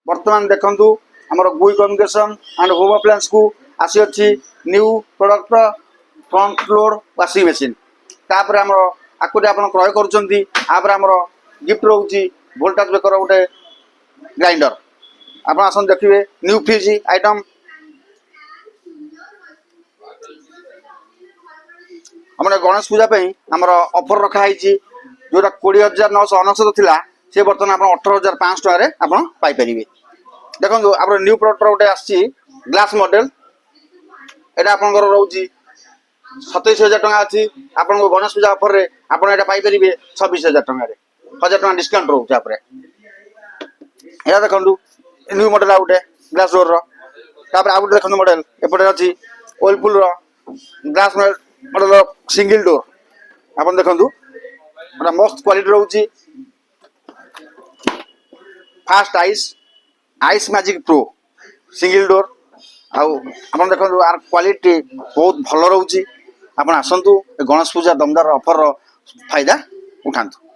बर्तमान देखंतु हमर गुई कम्युनिकेशन एंड होम अप्लायंस को आसी अछि new product front load washing machine तापर हमर आकुटे आपण क्रय करूचंती आपर हमर गिफ्ट रहउची वोल्टेज ब्रेकर गोटे ग्राइंडर आपण आसन देखिबे न्यू फ्रिज आइटम हमर गणेश पूजा पे हमर ऑफर रखा है जोटा 20,999 थिला से बर्तमान आपण 18,500 टका रे आपण पाई परिबे देखो आप न्यू प्रोडक्ट गोटे आसी ग्लास मॉडल एटा आपन रहउची 27,000 टका अच्छी आपन गणेश पूजा ऑफर रे आपन एटा पाई परिबे 26,000 टका रे 1,000 टका डिस्काउंट रहउची आपरे एटा देखंतु न्यू मॉडल आउटे ग्लास डोर रो तापर आउटे देखंतु मॉडल एपटे अछि ओलपुल रो ग्लास मॉडल सिंगल डोर आपन देखंतु एटा मस्त क्वालिटी रहउची fast ice magic pro single door आउ आपन देखंतु आर क्वालिटी बहुत भलो रहउची आपन आसंतु गणेश पूजा दमदार ऑफर रो फायदा उठांतु।